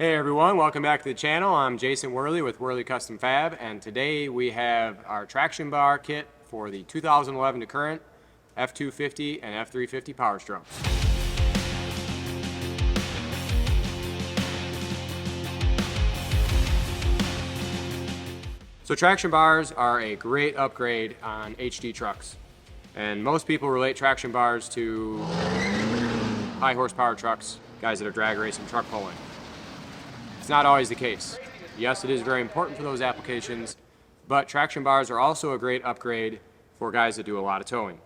Hey everyone, welcome back to the channel. I'm Jason Wehrli with Wehrli Custom Fab, and today we have our traction bar kit for the 2011 to current F250 and F350 Powerstrokes. So traction bars are a great upgrade on HD trucks, and most people relate traction bars to high horsepower trucks, guys that are drag racing, truck pulling. It's not always the case. Yes, it is very important for those applications, but traction bars are also a great upgrade for guys that do a lot of towing.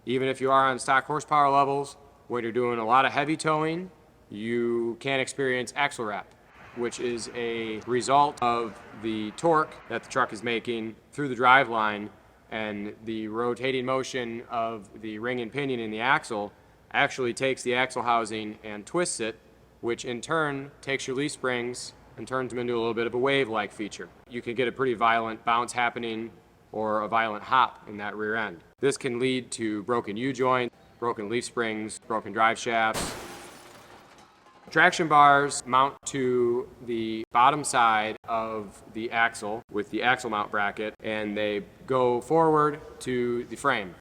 Even if you are on stock horsepower levels, when you're doing a lot of heavy towing, you can experience axle wrap, which is a result of the torque that the truck is making through the driveline, and the rotating motion of the ring and pinion in the axle actually takes the axle housing and twists it, which in turn takes your leaf springs and turns them into a little bit of a wave-like feature. You can get a pretty violent bounce happening or a violent hop in that rear end. This can lead to broken U-joint, broken leaf springs, broken drive shafts. Traction bars mount to the bottom side of the axle with the axle mount bracket, and they go forward to the frame.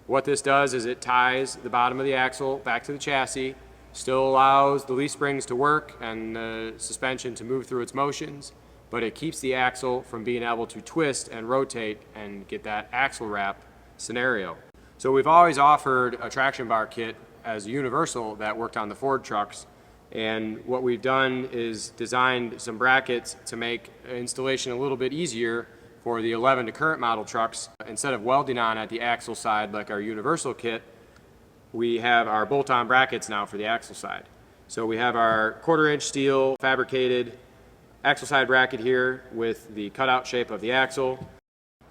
What this does is it ties the bottom of the axle back to the chassis, still allows the leaf springs to work and the suspension to move through its motions, but it keeps the axle from being able to twist and rotate and get that axle wrap scenario. So we've always offered a traction bar kit as a universal that worked on the Ford trucks, and what we've done is designed some brackets to make installation a little bit easier for the 11 to current model trucks. Instead of welding on at the axle side like our universal kit, we have our bolt-on brackets now for the axle side. So we have our 1/4-inch steel fabricated axle side bracket here with the cutout shape of the axle.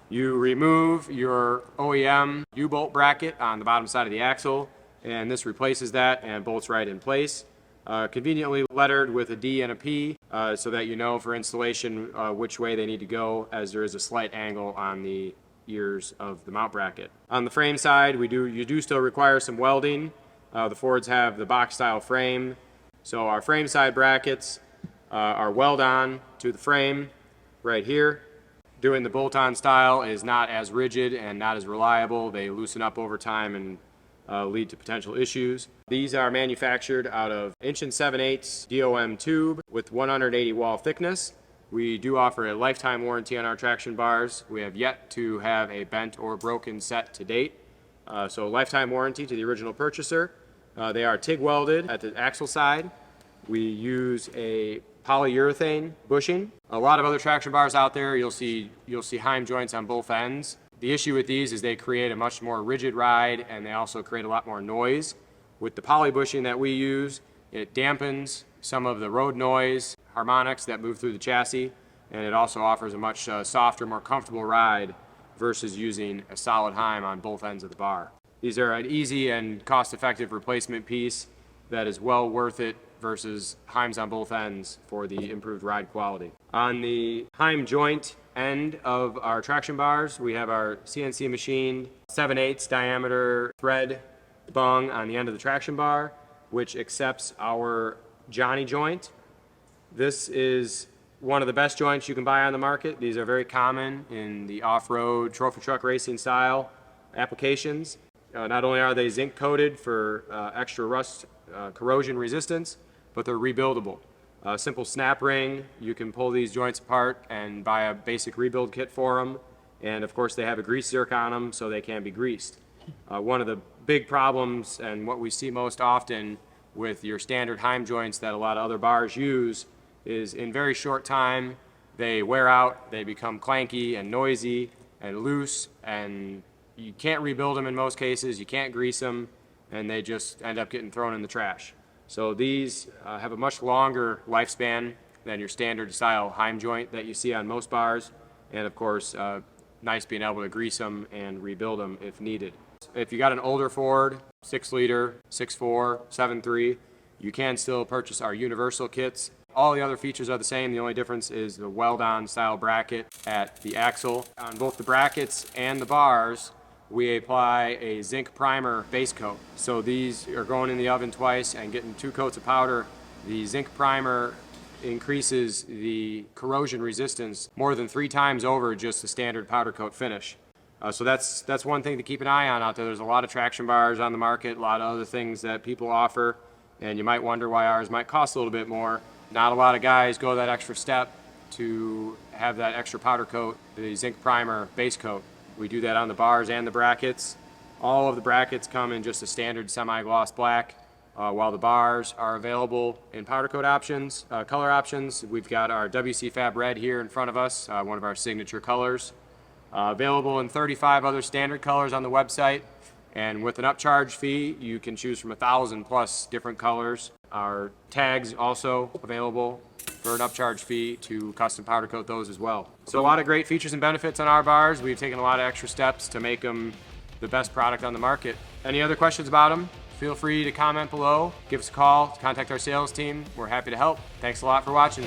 You remove your OEM U-bolt bracket on the bottom side of the axle, and this replaces that and bolts right in place. Conveniently lettered with a D and a P so that you know for installation which way they need to go, as there is a slight angle on the ears of the mount bracket. On the frame side, you do still require some welding. The Fords have the box style frame, so our frame side brackets are weld-on to the frame right here. Doing the bolt-on style is not as rigid and not as reliable. They loosen up over time and lead to potential issues. These are manufactured out of 1 7/8 DOM tube with 180 wall thickness. We do offer a lifetime warranty on our traction bars. We have yet to have a bent or broken set to date. So lifetime warranty to the original purchaser. They are TIG welded at the axle side. We use a polyurethane bushing. A lot of other traction bars out there, you'll see heim joints on both ends. The issue with these is they create a much more rigid ride, and they also create a lot more noise. With the poly bushing that we use, it dampens some of the road noise, harmonics that move through the chassis, and it also offers a much softer, more comfortable ride versus using a solid heim on both ends of the bar. These are an easy and cost-effective replacement piece that is well worth it versus heims on both ends for the improved ride quality. On the heim joint end of our traction bars, we have our CNC machined 7/8 diameter thread bung on the end of the traction bar, which accepts our Johnny joint. This is one of the best joints you can buy on the market. These are very common in the off-road trophy truck racing style applications. Not only are they zinc coated for extra rust corrosion resistance, but they're rebuildable. Simple snap ring, you can pull these joints apart and buy a basic rebuild kit for them, and of course they have a grease zerk on them so they can be greased. One of the big problems, and what we see most often with your standard heim joints that a lot of other bars use, is in very short time they wear out, they become clanky and noisy and loose, and you can't rebuild them in most cases, you can't grease them, and they just end up getting thrown in the trash. So these have a much longer lifespan than your standard style heim joint that you see on most bars, and of course nice being able to grease them and rebuild them if needed. If you got an older Ford, 6-liter, 6.4, 7.3, you can still purchase our universal kits. All the other features are the same. The only difference is the weld-on style bracket at the axle. On both the brackets and the bars, we apply a zinc primer base coat. So these are going in the oven twice and getting 2 coats of powder. The zinc primer increases the corrosion resistance more than 3 times over just the standard powder coat finish. So that's one thing to keep an eye on out there. There's a lot of traction bars on the market, a lot of other things that people offer, and you might wonder why ours might cost a little bit more. Not a lot of guys go that extra step to have that extra powder coat, the zinc primer base coat. We do that on the bars and the brackets. All of the brackets come in just a standard semi-gloss black, while the bars are available in powder coat options, color options. We've got our WCFab red here in front of us, one of our signature colors. Available in 35 other standard colors on the website, and with an upcharge fee you can choose from 1,000 plus different colors. Our tags also available for an upcharge fee to custom powder coat those as well. So a lot of great features and benefits on our bars. We've taken a lot of extra steps to make them the best product on the market. Any other questions about them? Feel free to comment below, give us a call, contact our sales team. We're happy to help. Thanks a lot for watching.